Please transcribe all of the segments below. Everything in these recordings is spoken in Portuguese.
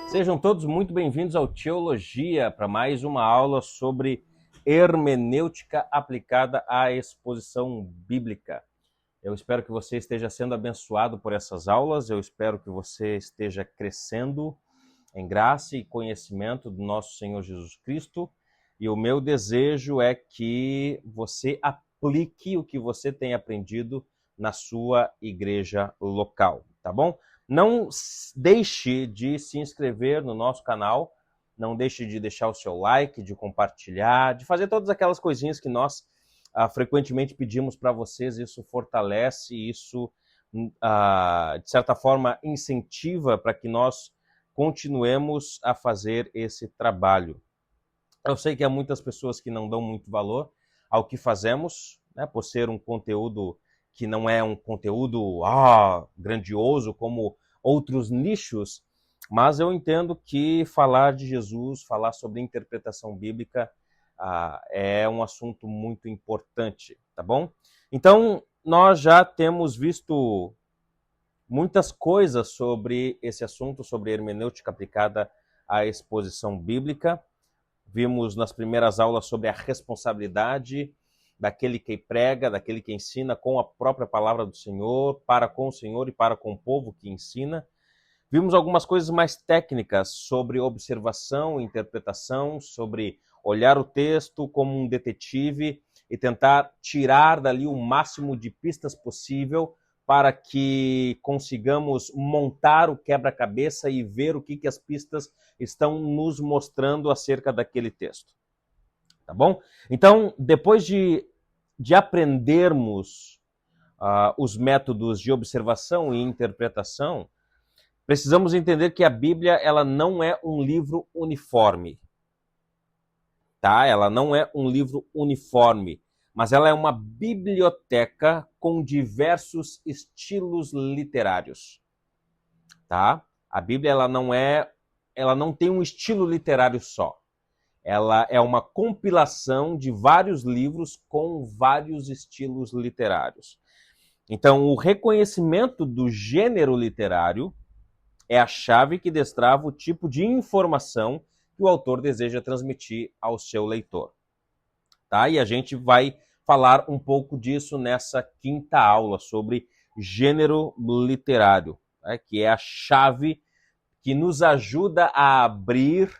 Sejam todos muito bem-vindos ao Teologia, para mais uma aula sobre hermenêutica aplicada à exposição bíblica. Eu espero que você esteja sendo abençoado por essas aulas, eu espero que você esteja crescendo em graça e conhecimento do nosso Senhor Jesus Cristo, e o meu desejo é que você aplique o que você tem aprendido na sua igreja local, tá bom? Não deixe de se inscrever no nosso canal, não deixe de deixar o seu like, de compartilhar, de fazer todas aquelas coisinhas que nós frequentemente pedimos para vocês. Isso fortalece, isso de certa forma incentiva para que nós continuemos a fazer esse trabalho. Eu sei que há muitas pessoas que não dão muito valor ao que fazemos, né, por ser um conteúdo que não é um conteúdo grandioso como outros nichos, mas eu entendo que falar de Jesus, falar sobre interpretação bíblica é um assunto muito importante, tá bom? Então, nós já temos visto muitas coisas sobre esse assunto, sobre hermenêutica aplicada à exposição bíblica. Vimos nas primeiras aulas sobre a responsabilidade daquele que prega, daquele que ensina com a própria palavra do Senhor, para com o Senhor e para com o povo que ensina. Vimos algumas coisas mais técnicas sobre observação e interpretação, sobre olhar o texto como um detetive e tentar tirar dali o máximo de pistas possível para que consigamos montar o quebra-cabeça e ver o que as pistas estão nos mostrando acerca daquele texto. Tá bom? Então, depois de aprendermos os métodos de observação e interpretação, precisamos entender que a Bíblia ela não é um livro uniforme. Tá? Ela não é um livro uniforme, mas ela é uma biblioteca com diversos estilos literários. Tá? A Bíblia ela não tem um estilo literário só. Ela é uma compilação de vários livros com vários estilos literários. Então, o reconhecimento do gênero literário é a chave que destrava o tipo de informação que o autor deseja transmitir ao seu leitor. Tá? E a gente vai falar um pouco disso nessa quinta aula sobre gênero literário, né? Que é a chave que nos ajuda a abrir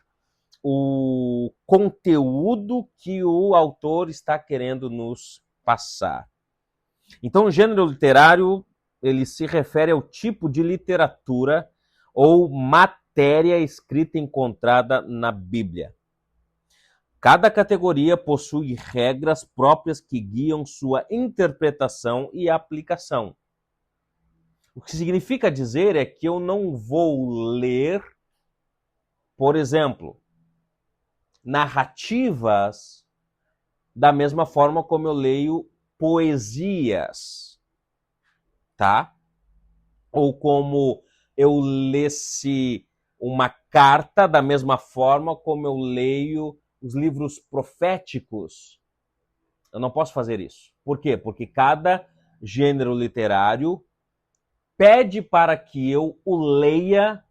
o conteúdo que o autor está querendo nos passar. Então, o gênero literário, ele se refere ao tipo de literatura ou matéria escrita encontrada na Bíblia. Cada categoria possui regras próprias que guiam sua interpretação e aplicação. O que significa dizer é que eu não vou ler, por exemplo, narrativas da mesma forma como eu leio poesias, tá? Ou como eu lesse uma carta da mesma forma como eu leio os livros proféticos. Eu não posso fazer isso. Por quê? Porque cada gênero literário pede para que eu o leia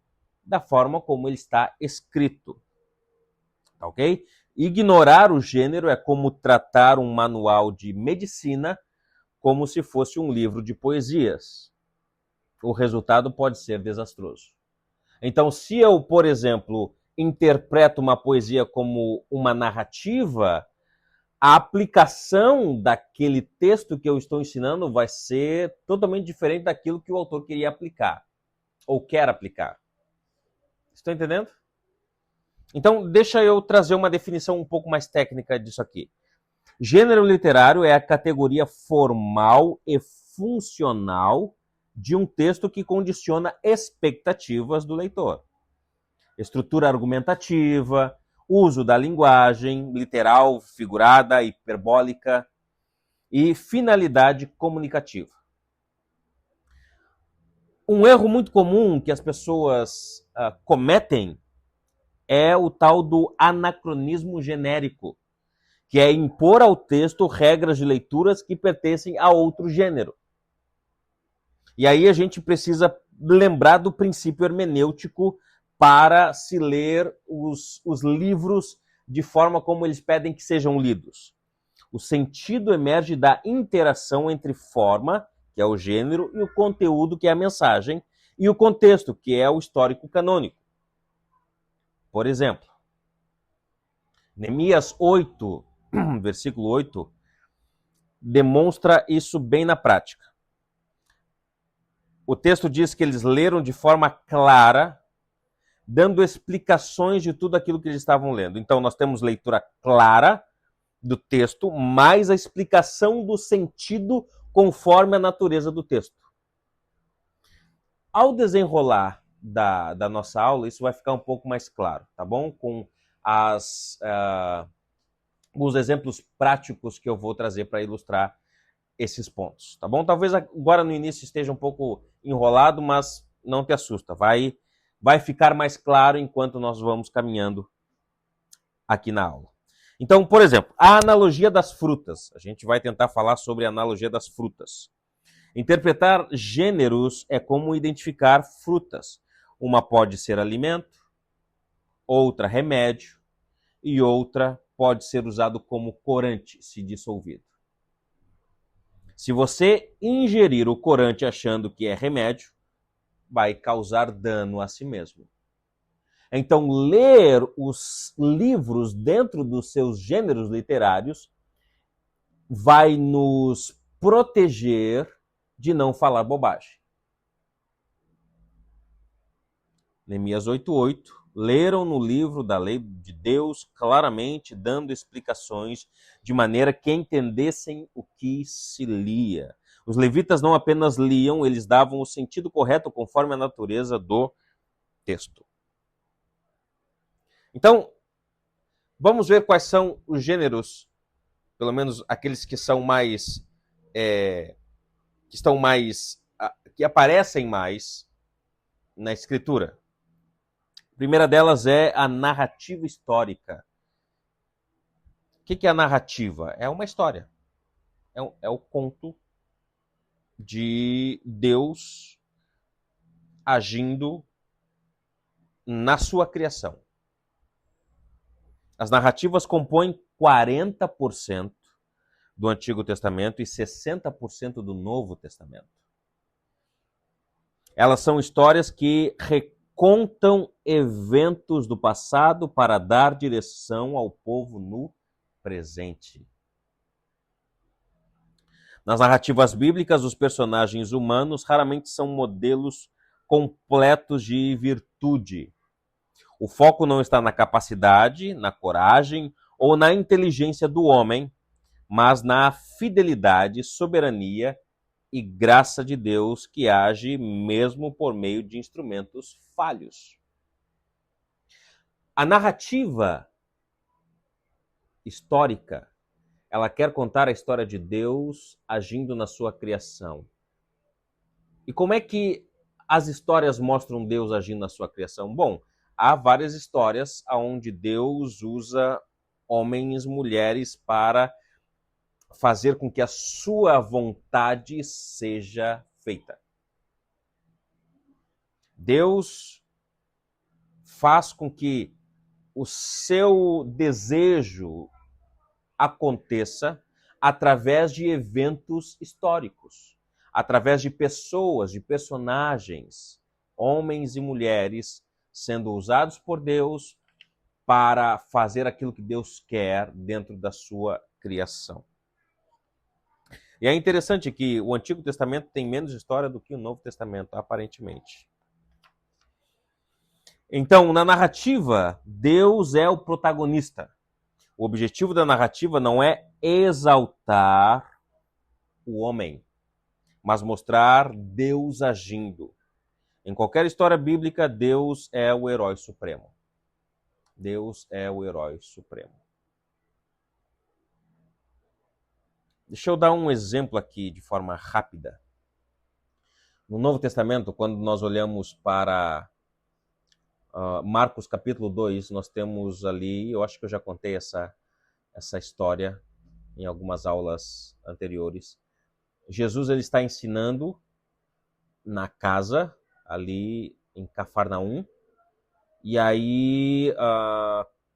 da forma como ele está escrito. Ok? Ignorar o gênero é como tratar um manual de medicina como se fosse um livro de poesias. O resultado pode ser desastroso. Então, se eu, por exemplo, interpreto uma poesia como uma narrativa, a aplicação daquele texto que eu estou ensinando vai ser totalmente diferente daquilo que o autor queria aplicar, ou quer aplicar. Estão entendendo? Então, deixa eu trazer uma definição um pouco mais técnica disso aqui. Gênero literário é a categoria formal e funcional de um texto que condiciona expectativas do leitor. Estrutura argumentativa, uso da linguagem literal, figurada, hiperbólica e finalidade comunicativa. Um erro muito comum que as pessoas cometem é o tal do anacronismo genérico, que é impor ao texto regras de leituras que pertencem a outro gênero. E aí a gente precisa lembrar do princípio hermenêutico para se ler os livros de forma como eles pedem que sejam lidos. O sentido emerge da interação entre forma, que é o gênero, e o conteúdo, que é a mensagem, e o contexto, que é o histórico canônico. Por exemplo, Neemias 8, versículo 8, demonstra isso bem na prática. O texto diz que eles leram de forma clara, dando explicações de tudo aquilo que eles estavam lendo. Então, nós temos leitura clara do texto, mais a explicação do sentido conforme a natureza do texto. Ao desenrolar da nossa aula, isso vai ficar um pouco mais claro, tá bom? Com os exemplos práticos que eu vou trazer para ilustrar esses pontos, tá bom? Talvez agora no início esteja um pouco enrolado, mas não te assusta, vai ficar mais claro enquanto nós vamos caminhando aqui na aula. Então, por exemplo, a analogia das frutas. A gente vai tentar falar sobre a analogia das frutas. Interpretar gêneros é como identificar frutas. Uma pode ser alimento, outra remédio, e outra pode ser usado como corante, se dissolvido. Se você ingerir o corante achando que é remédio, vai causar dano a si mesmo. Então, ler os livros dentro dos seus gêneros literários vai nos proteger de não falar bobagem. Neemias 8:8, leram no livro da lei de Deus claramente, dando explicações de maneira que entendessem o que se lia. Os levitas não apenas liam, eles davam o sentido correto conforme a natureza do texto. Então, vamos ver quais são os gêneros, pelo menos aqueles que são mais, que aparecem mais na Escritura. A primeira delas é a narrativa histórica. O que é a narrativa? É uma história. É o conto de Deus agindo na sua criação. As narrativas compõem 40% do Antigo Testamento e 60% do Novo Testamento. Elas são histórias que recontam eventos do passado para dar direção ao povo no presente. Nas narrativas bíblicas, os personagens humanos raramente são modelos completos de virtude. O foco não está na capacidade, na coragem ou na inteligência do homem, mas na fidelidade, soberania e graça de Deus que age mesmo por meio de instrumentos falhos. A narrativa histórica, ela quer contar a história de Deus agindo na sua criação. E como é que as histórias mostram Deus agindo na sua criação? Bom, há várias histórias onde Deus usa homens e mulheres para fazer com que a sua vontade seja feita. Deus faz com que o seu desejo aconteça através de eventos históricos, através de pessoas, de personagens, homens e mulheres sendo usados por Deus para fazer aquilo que Deus quer dentro da sua criação. E é interessante que o Antigo Testamento tem menos história do que o Novo Testamento, aparentemente. Então, na narrativa, Deus é o protagonista. O objetivo da narrativa não é exaltar o homem, mas mostrar Deus agindo. Em qualquer história bíblica, Deus é o herói supremo. Deus é o herói supremo. Deixa eu dar um exemplo aqui de forma rápida. No Novo Testamento, quando nós olhamos para Marcos capítulo 2, nós temos ali, eu acho que eu já contei essa história em algumas aulas anteriores. Jesus ele está ensinando na casa, ali em Cafarnaum, E aí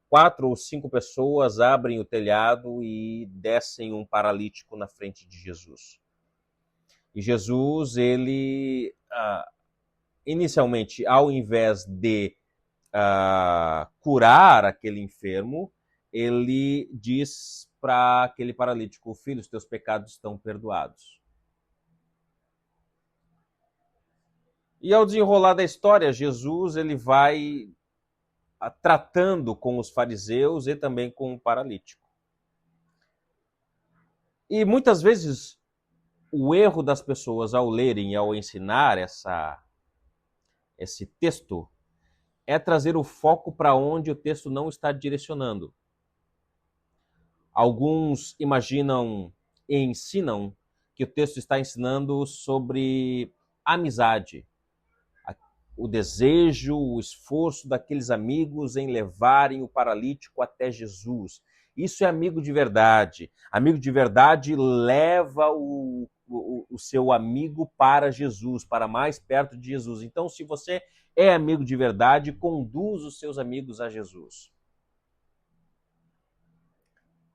4 ou 5 pessoas abrem o telhado e descem um paralítico na frente de Jesus. E Jesus, ele inicialmente, ao invés de curar aquele enfermo, ele diz para aquele paralítico: filho, os teus pecados estão perdoados. E ao desenrolar da história, Jesus ele vai tratando com os fariseus e também com o paralítico. E muitas vezes o erro das pessoas ao lerem e ao ensinar esse texto é trazer o foco para onde o texto não está direcionando. Alguns imaginam e ensinam que o texto está ensinando sobre amizade, o desejo, o esforço daqueles amigos em levarem o paralítico até Jesus. Isso é amigo de verdade. Amigo de verdade leva o seu amigo para Jesus, para mais perto de Jesus. Então, se você é amigo de verdade, conduz os seus amigos a Jesus.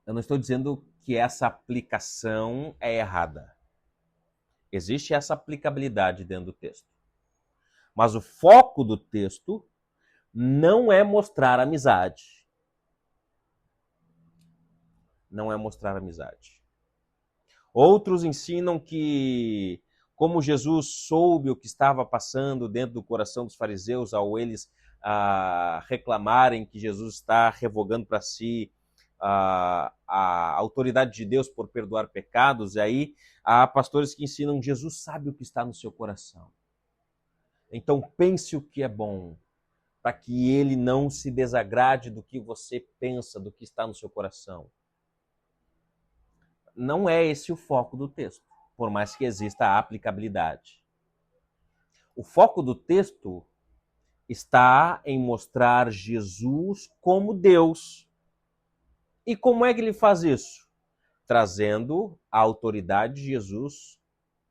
Eu não estou dizendo que essa aplicação é errada. Existe essa aplicabilidade dentro do texto. Mas o foco do texto não é mostrar amizade. Não é mostrar amizade. Outros ensinam que, como Jesus soube o que estava passando dentro do coração dos fariseus ao eles reclamarem que Jesus está revogando para si a autoridade de Deus por perdoar pecados, e aí há pastores que ensinam: Jesus sabe o que está no seu coração. Então pense o que é bom, para que ele não se desagrade do que você pensa, do que está no seu coração. Não é esse o foco do texto, por mais que exista a aplicabilidade. O foco do texto está em mostrar Jesus como Deus. E como é que ele faz isso? Trazendo a autoridade de Jesus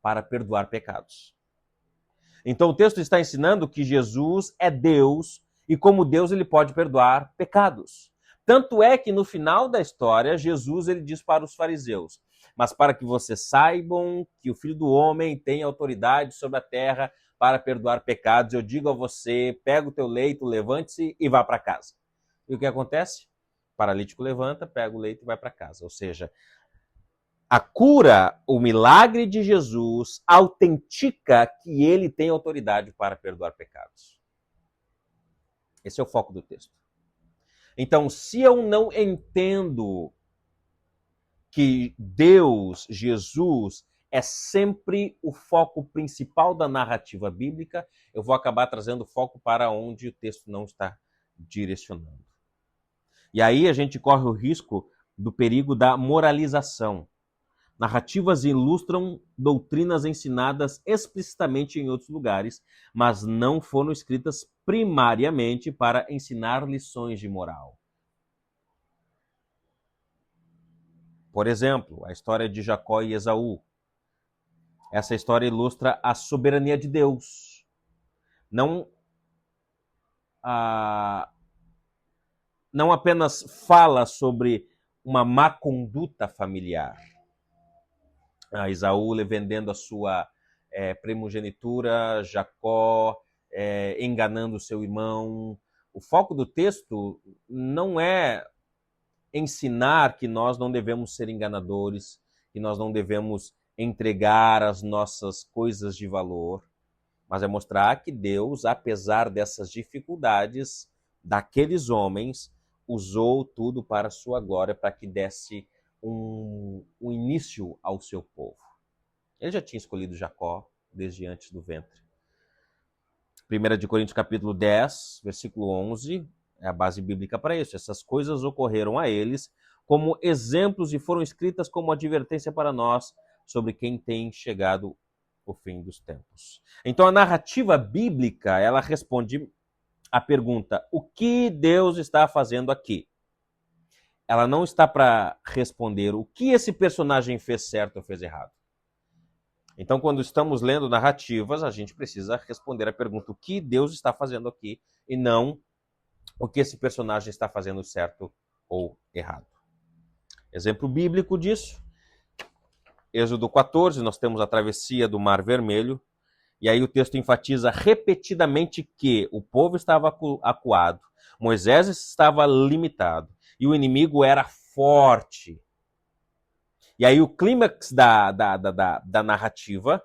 para perdoar pecados. Então o texto está ensinando que Jesus é Deus e como Deus ele pode perdoar pecados. Tanto é que no final da história, Jesus ele diz para os fariseus: mas para que vocês saibam que o Filho do Homem tem autoridade sobre a terra para perdoar pecados, eu digo a você, pega o teu leito, levante-se e vá para casa. E o que acontece? O paralítico levanta, pega o leito e vai para casa. Ou seja, a cura, o milagre de Jesus, autentica que ele tem autoridade para perdoar pecados. Esse é o foco do texto. Então, se eu não entendo que Deus, Jesus, é sempre o foco principal da narrativa bíblica, eu vou acabar trazendo foco para onde o texto não está direcionando. E aí a gente corre o risco do perigo da moralização. Narrativas ilustram doutrinas ensinadas explicitamente em outros lugares, mas não foram escritas primariamente para ensinar lições de moral. Por exemplo, a história de Jacó e Esaú. Essa história ilustra a soberania de Deus. Não apenas fala sobre uma má conduta familiar. Esaú vendendo a sua primogenitura, Jacó enganando seu irmão. O foco do texto não é ensinar que nós não devemos ser enganadores, que nós não devemos entregar as nossas coisas de valor, mas é mostrar que Deus, apesar dessas dificuldades daqueles homens, usou tudo para a sua glória, para que desse um início ao seu povo. Ele já tinha escolhido Jacó desde antes do ventre. 1 Coríntios capítulo 10, versículo 11, é a base bíblica para isso. Essas coisas ocorreram a eles como exemplos e foram escritas como advertência para nós sobre quem tem chegado o fim dos tempos. Então a narrativa bíblica, ela responde à pergunta: o que Deus está fazendo aqui? Ela não está para responder o que esse personagem fez certo ou fez errado. Então, quando estamos lendo narrativas, a gente precisa responder a pergunta: o que Deus está fazendo aqui? E não o que esse personagem está fazendo certo ou errado. Exemplo bíblico disso, Êxodo 14, nós temos a travessia do Mar Vermelho, e aí o texto enfatiza repetidamente que o povo estava acuado, Moisés estava limitado, e o inimigo era forte. E aí o clímax da narrativa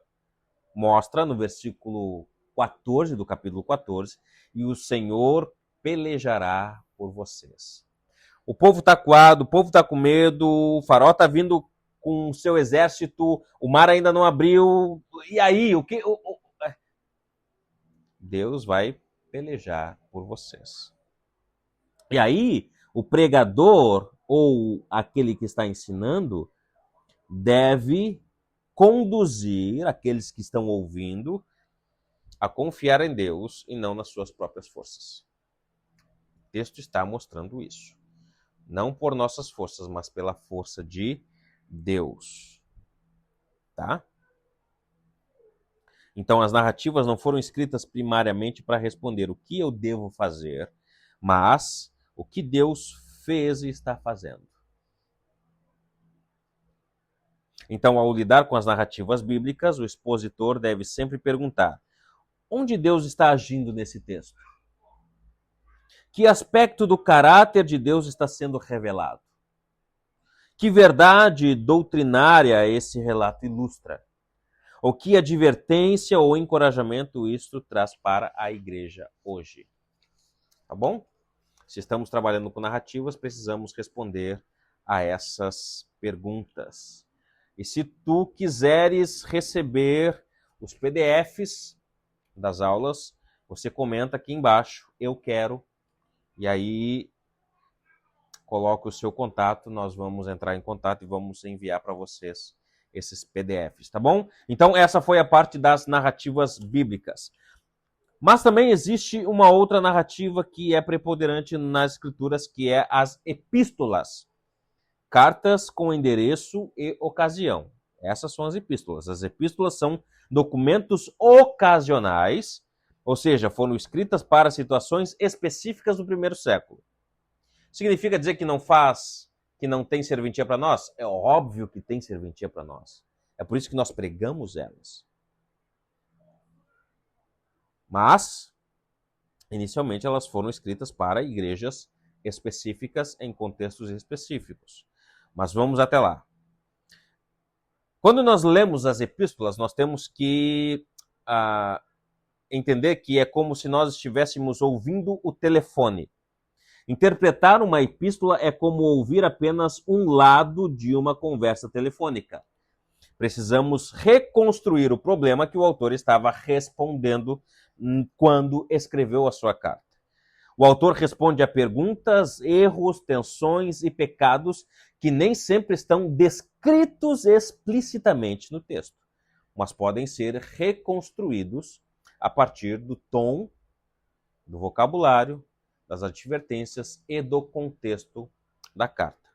mostra no versículo 14 do capítulo 14, e o Senhor pelejará por vocês. O povo está acuado, o povo está com medo, o faraó está vindo com o seu exército, o mar ainda não abriu, e aí, o que? Deus vai pelejar por vocês. E aí, o pregador, ou aquele que está ensinando, deve conduzir aqueles que estão ouvindo a confiar em Deus e não nas suas próprias forças. O texto está mostrando isso. Não por nossas forças, mas pela força de Deus. Tá? Então, as narrativas não foram escritas primariamente para responder o que eu devo fazer, mas o que Deus fez e está fazendo. Então, ao lidar com as narrativas bíblicas, o expositor deve sempre perguntar: onde Deus está agindo nesse texto? Que aspecto do caráter de Deus está sendo revelado? Que verdade doutrinária esse relato ilustra? Ou que advertência ou encorajamento isto traz para a igreja hoje? Tá bom? Se estamos trabalhando com narrativas, precisamos responder a essas perguntas. E se tu quiseres receber os PDFs das aulas, você comenta aqui embaixo, eu quero, e aí coloca o seu contato, nós vamos entrar em contato e vamos enviar para vocês esses PDFs, tá bom? Então essa foi a parte das narrativas bíblicas. Mas também existe uma outra narrativa que é preponderante nas escrituras, que é as epístolas. Cartas com endereço e ocasião. Essas são as epístolas. As epístolas são documentos ocasionais, ou seja, foram escritas para situações específicas do primeiro século. Significa dizer que não tem serventia para nós? É óbvio que tem serventia para nós. É por isso que nós pregamos elas. Mas, inicialmente, elas foram escritas para igrejas específicas em contextos específicos. Mas vamos até lá. Quando nós lemos as epístolas, nós temos que entender que é como se nós estivéssemos ouvindo o telefone. Interpretar uma epístola é como ouvir apenas um lado de uma conversa telefônica. Precisamos reconstruir o problema que o autor estava respondendo quando escreveu a sua carta. O autor responde a perguntas, erros, tensões e pecados que nem sempre estão descritos explicitamente no texto, mas podem ser reconstruídos a partir do tom, do vocabulário, das advertências e do contexto da carta.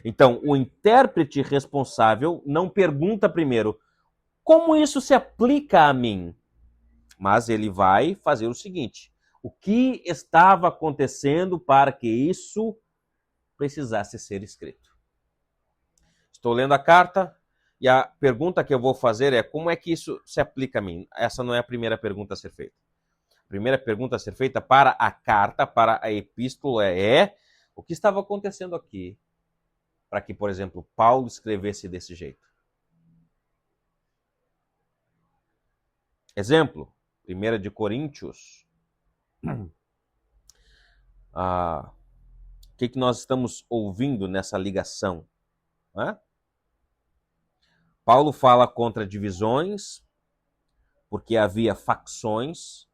Então, o intérprete responsável não pergunta primeiro como isso se aplica a mim, mas ele vai fazer o seguinte: o que estava acontecendo para que isso precisasse ser escrito? Estou lendo a carta e a pergunta que eu vou fazer é: como é que isso se aplica a mim? Essa não é a primeira pergunta a ser feita. A primeira pergunta a ser feita para a carta, para a epístola é: o que estava acontecendo aqui para que, por exemplo, Paulo escrevesse desse jeito? Exemplo, 1 de Coríntios. O que nós estamos ouvindo nessa ligação? Paulo fala contra divisões, porque havia facções.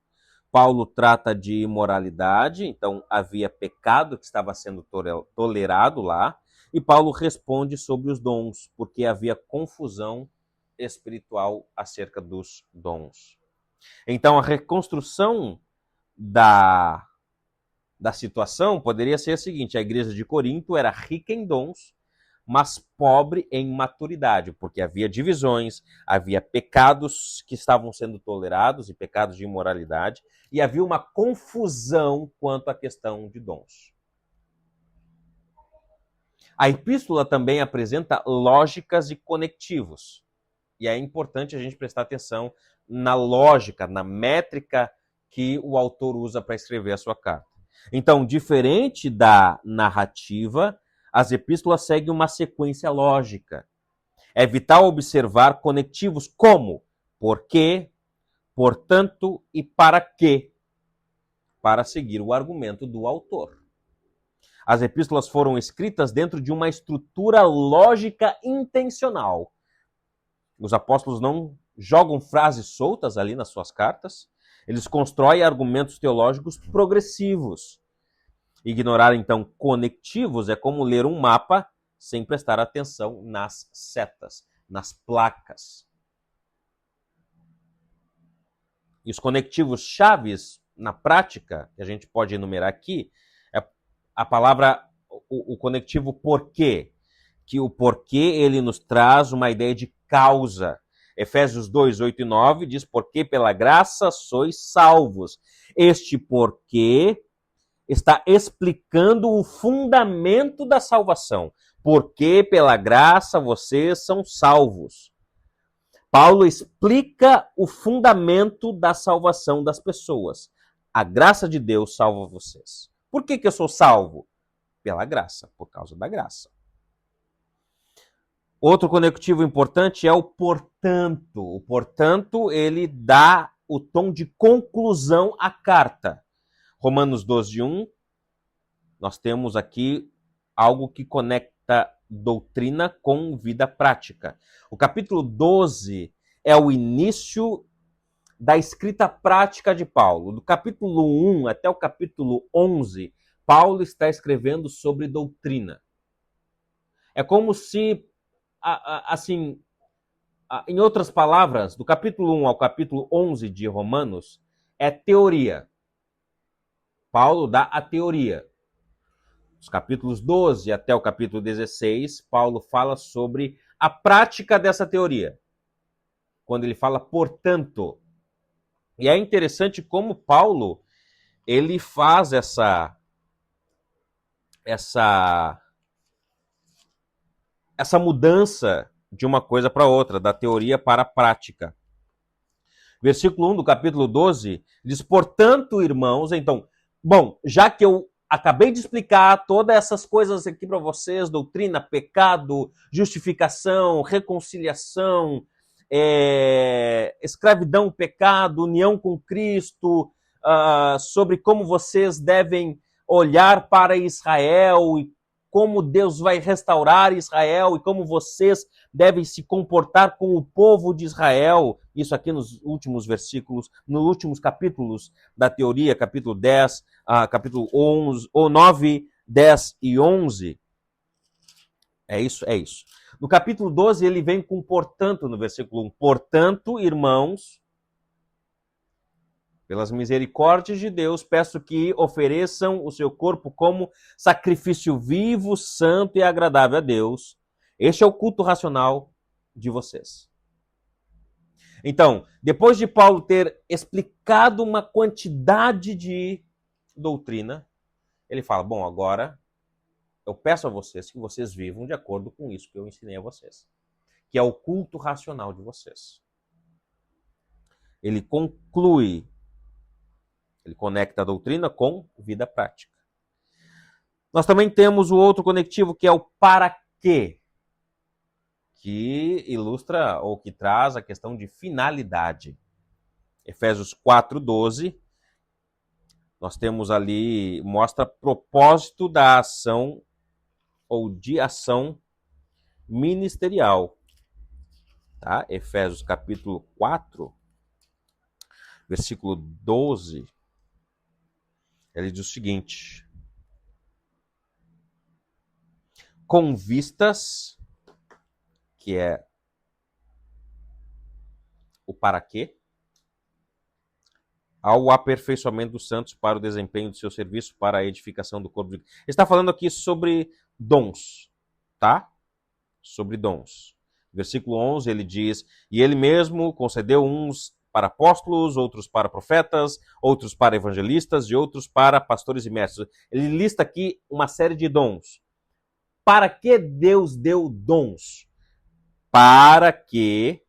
Paulo trata de imoralidade, então havia pecado que estava sendo tolerado lá. E Paulo responde sobre os dons, porque havia confusão espiritual acerca dos dons. Então, a reconstrução da situação poderia ser a seguinte: a igreja de Corinto era rica em dons, mas pobre em maturidade, porque havia divisões, havia pecados que estavam sendo tolerados e pecados de imoralidade, e havia uma confusão quanto à questão de dons. A epístola também apresenta lógicas e conectivos, e é importante a gente prestar atenção na lógica, na métrica que o autor usa para escrever a sua carta. Então, diferente da narrativa, as epístolas seguem uma sequência lógica. É vital observar conectivos como porquê, portanto e para quê, para seguir o argumento do autor. As epístolas foram escritas dentro de uma estrutura lógica intencional. Os apóstolos não jogam frases soltas ali nas suas cartas, eles constroem argumentos teológicos progressivos. Ignorar, então, conectivos é como ler um mapa sem prestar atenção nas setas, nas placas. E os conectivos chaves, na prática, que a gente pode enumerar aqui, é a palavra, o conectivo porquê, que o porquê ele nos traz uma ideia de causa. Efésios 2, 8 e 9 diz, porque pela graça sois salvos. Este porquê está explicando o fundamento da salvação. Porque pela graça vocês são salvos. Paulo explica o fundamento da salvação das pessoas. A graça de Deus salva vocês. Por que eu sou salvo? Pela graça, por causa da graça. Outro conectivo importante é o portanto. O portanto, ele dá o tom de conclusão à carta. Romanos 12, 1, nós temos aqui algo que conecta doutrina com vida prática. O capítulo 12 é o início da escrita prática de Paulo. Do capítulo 1 até o capítulo 11, Paulo está escrevendo sobre doutrina. É como se, assim, em outras palavras, do capítulo 1 ao capítulo 11 de Romanos, é teoria. Paulo dá a teoria. Os capítulos 12 até o capítulo 16, Paulo fala sobre a prática dessa teoria. Quando ele fala, portanto. E é interessante como Paulo, ele faz essa mudança de uma coisa para outra, da teoria para a prática. Versículo 1 do capítulo 12 diz, portanto, irmãos, então, bom, já que eu acabei de explicar todas essas coisas aqui para vocês, doutrina, pecado, justificação, reconciliação, escravidão, pecado, união com Cristo, sobre como vocês devem olhar para Israel e como Deus vai restaurar Israel e como vocês devem se comportar com o povo de Israel. Isso aqui nos últimos versículos, nos últimos capítulos da teoria, capítulo 10, capítulo 11, ou 9, 10 e 11. É isso. No capítulo 12, ele vem com portanto, no versículo 1. Portanto, irmãos, pelas misericórdias de Deus, peço que ofereçam o seu corpo como sacrifício vivo, santo e agradável a Deus. Este é o culto racional de vocês. Então, depois de Paulo ter explicado uma quantidade de doutrina, ele fala, bom, agora eu peço a vocês que vocês vivam de acordo com isso que eu ensinei a vocês, que é o culto racional de vocês. Ele conclui, ele conecta a doutrina com vida prática. Nós também temos o outro conectivo, que é o para quê, que ilustra ou que traz a questão de finalidade. Efésios 4:12, nós temos ali, mostra propósito da ação ou de ação ministerial. Tá? Efésios capítulo 4, versículo 12, ele diz o seguinte: com vistas, que é o para quê, ao aperfeiçoamento dos santos para o desempenho do seu serviço, para a edificação do corpo de Cristo. Ele está falando aqui sobre dons, tá? sobre dons. Versículo 11, ele diz, e ele mesmo concedeu uns para apóstolos, outros para profetas, outros para evangelistas e outros para pastores e mestres. Ele lista aqui uma série de dons. Para que Deus deu dons? Para que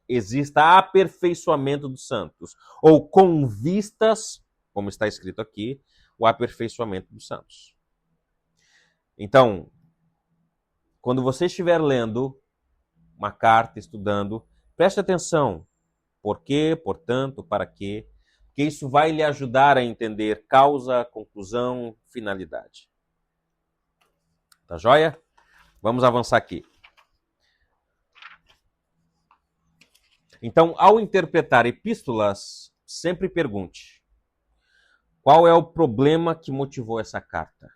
exista aperfeiçoamento dos santos, ou com vistas, como está escrito aqui, o aperfeiçoamento dos santos. Então, quando você estiver lendo uma carta, estudando, preste atenção. Por quê, portanto, para quê? Porque isso vai lhe ajudar a entender causa, conclusão, finalidade. Tá joia? Vamos avançar aqui. Então, ao interpretar epístolas, sempre pergunte: qual é o problema que motivou essa carta?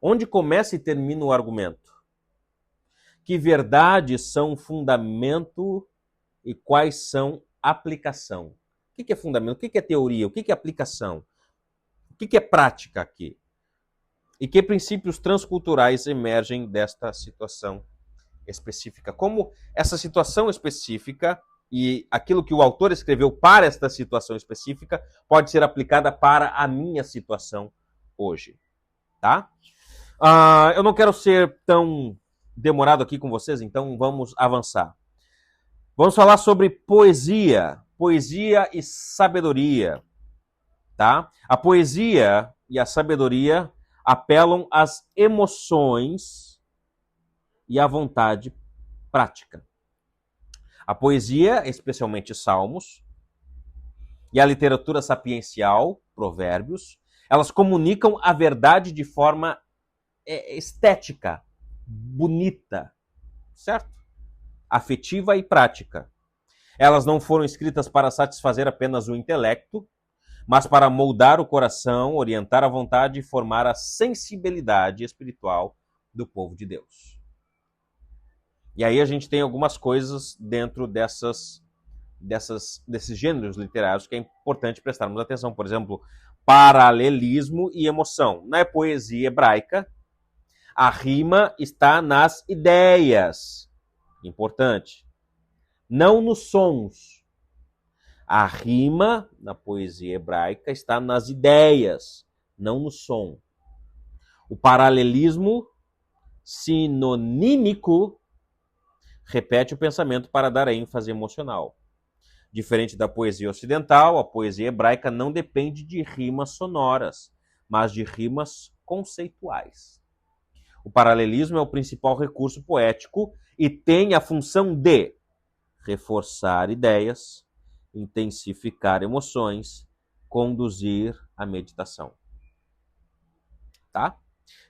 Onde começa e termina o argumento? Que verdades são fundamento e quais são aplicação? O que é fundamento? O que é teoria? O que é aplicação? O que é prática aqui? E que princípios transculturais emergem desta situação específica? Como essa situação específica e aquilo que o autor escreveu para esta situação específica pode ser aplicada para a minha situação hoje, tá? Eu não quero ser tão demorado aqui com vocês, então vamos avançar. Vamos falar sobre poesia e sabedoria, tá? A poesia e a sabedoria apelam às emoções e à vontade prática. A poesia, especialmente salmos, e a literatura sapiencial, provérbios, elas comunicam a verdade de forma estética, bonita, certo? Afetiva e prática. Elas não foram escritas para satisfazer apenas o intelecto, mas para moldar o coração, orientar a vontade e formar a sensibilidade espiritual do povo de Deus. E aí a gente tem algumas coisas dentro desses gêneros literários que é importante prestarmos atenção. Por exemplo, paralelismo e emoção. Na poesia hebraica, a rima está nas ideias. Importante. Não nos sons. A rima na poesia hebraica está nas ideias, não no som. O paralelismo sinonímico repete o pensamento para dar ênfase emocional. Diferente da poesia ocidental, a poesia hebraica não depende de rimas sonoras, mas de rimas conceituais. O paralelismo é o principal recurso poético e tem a função de reforçar ideias, intensificar emoções, conduzir a meditação. Tá?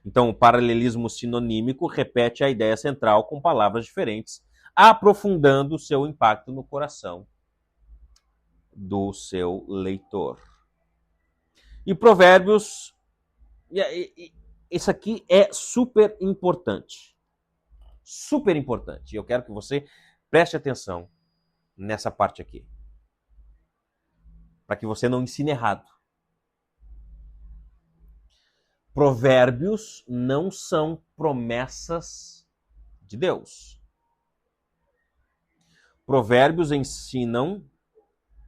Então, o paralelismo sinonímico repete a ideia central com palavras diferentes, aprofundando o seu impacto no coração do seu leitor. E Provérbios, isso aqui é super importante. Super importante. E eu quero que você preste atenção nessa parte aqui. Para que você não ensine errado. Provérbios não são promessas de Deus. Provérbios ensinam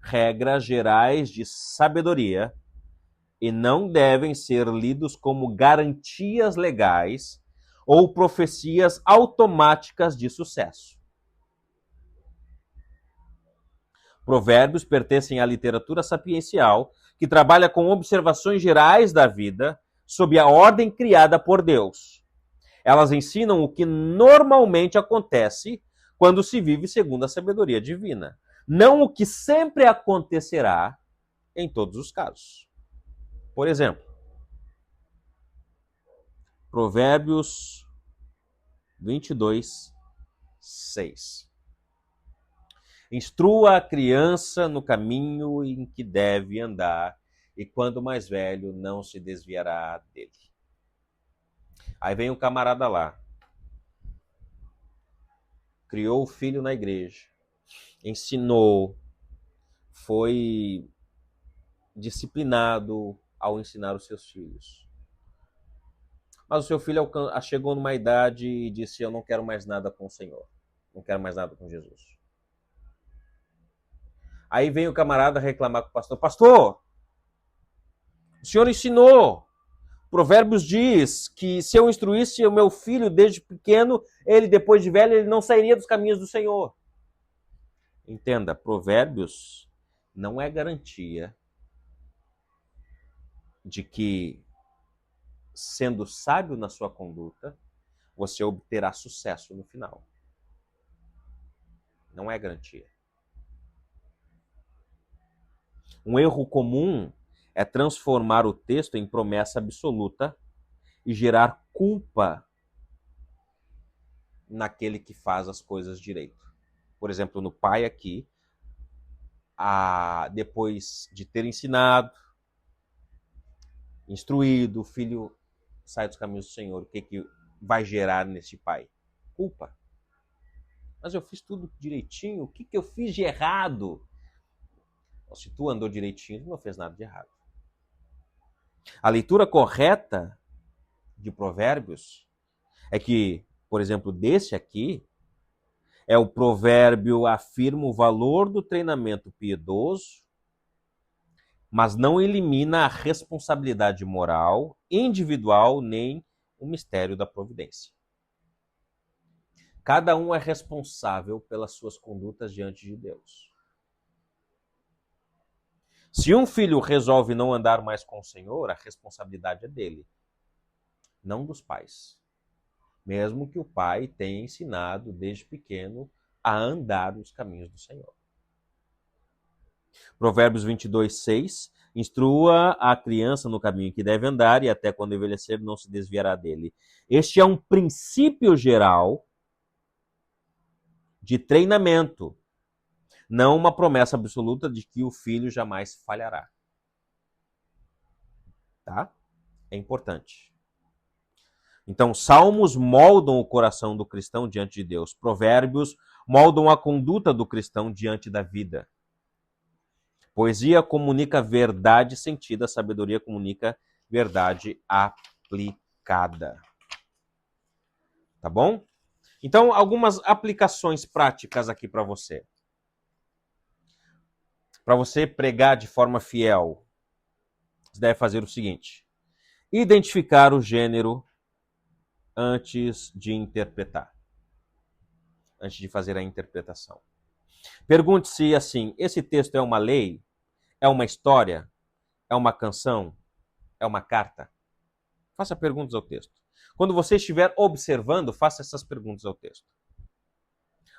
regras gerais de sabedoria e não devem ser lidos como garantias legais ou profecias automáticas de sucesso. Provérbios pertencem à literatura sapiencial, que trabalha com observações gerais da vida sob a ordem criada por Deus. Elas ensinam o que normalmente acontece quando se vive segundo a sabedoria divina, não o que sempre acontecerá em todos os casos. Por exemplo, Provérbios 22, 6. Instrua a criança no caminho em que deve andar, e quando mais velho não se desviará dele. Aí vem o camarada lá, criou o filho na igreja, ensinou, foi disciplinado ao ensinar os seus filhos. Mas o seu filho chegou numa idade e disse: eu não quero mais nada com o Senhor. Não quero mais nada com Jesus. Aí vem o camarada reclamar com o pastor: pastor, o senhor ensinou. Provérbios diz que se eu instruísse o meu filho desde pequeno, ele depois de velho, ele não sairia dos caminhos do Senhor. Entenda, Provérbios não é garantia de que, sendo sábio na sua conduta, você obterá sucesso no final. Não é garantia. Um erro comum é transformar o texto em promessa absoluta e gerar culpa naquele que faz as coisas direito. Por exemplo, no pai aqui, depois de ter ensinado, instruído, o filho sai dos caminhos do Senhor. O que vai gerar nesse pai? Culpa. Mas eu fiz tudo direitinho, o que eu fiz de errado? Se tu andou direitinho, tu não fez nada de errado. A leitura correta de Provérbios é que, por exemplo, desse aqui, o provérbio afirma o valor do treinamento piedoso, mas não elimina a responsabilidade moral, individual, nem o mistério da providência. Cada um é responsável pelas suas condutas diante de Deus. Se um filho resolve não andar mais com o Senhor, a responsabilidade é dele, não dos pais. Mesmo que o pai tenha ensinado desde pequeno a andar nos caminhos do Senhor. Provérbios 22:6, instrua a criança no caminho que deve andar e até quando envelhecer não se desviará dele. Este é um princípio geral de treinamento, não uma promessa absoluta de que o filho jamais falhará. Tá? É importante. Então, salmos moldam o coração do cristão diante de Deus. Provérbios moldam a conduta do cristão diante da vida. Poesia comunica verdade sentida, sabedoria comunica verdade aplicada. Tá bom? Então, algumas aplicações práticas aqui para você. Para você pregar de forma fiel, você deve fazer o seguinte: identificar o gênero antes de interpretar, antes de fazer a interpretação. Pergunte-se assim: esse texto é uma lei? É uma história? É uma canção? É uma carta? Faça perguntas ao texto. Quando você estiver observando, faça essas perguntas ao texto.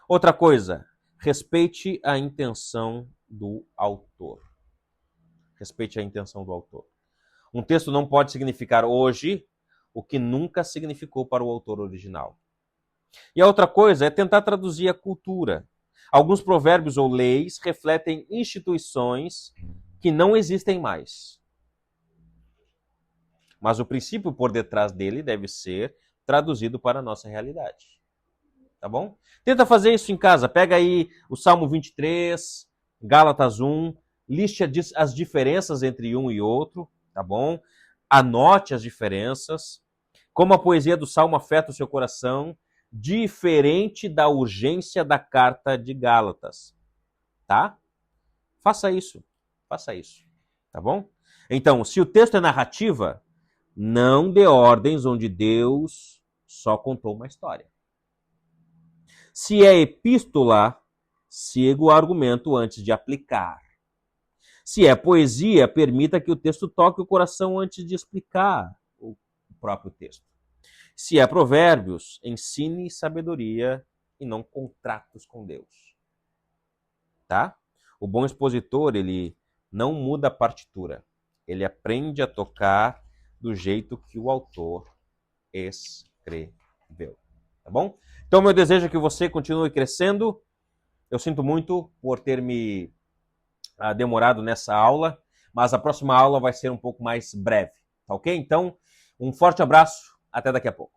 Outra coisa, respeite a intenção do autor. Respeite a intenção do autor. Um texto não pode significar hoje o que nunca significou para o autor original. E a outra coisa é tentar traduzir a cultura. Alguns provérbios ou leis refletem instituições que não existem mais. Mas o princípio por detrás dele deve ser traduzido para a nossa realidade. Tá bom? Tenta fazer isso em casa. Pega aí o Salmo 23, Gálatas 1, liste as diferenças entre um e outro, tá bom? Anote as diferenças. Como a poesia do Salmo afeta o seu coração, diferente da urgência da carta de Gálatas, tá? Faça isso, tá bom? Então, se o texto é narrativa, não dê ordens onde Deus só contou uma história. Se é epístola, siga o argumento antes de aplicar. Se é poesia, permita que o texto toque o coração antes de explicar o próprio texto. Se é provérbios, ensine sabedoria e não contratos com Deus. Tá? O bom expositor, ele não muda a partitura. Ele aprende a tocar do jeito que o autor escreveu. Tá bom? Então, meu desejo é que você continue crescendo. Eu sinto muito por ter me demorado nessa aula, mas a próxima aula vai ser um pouco mais breve. Tá ok? Então, um forte abraço. Até daqui a pouco.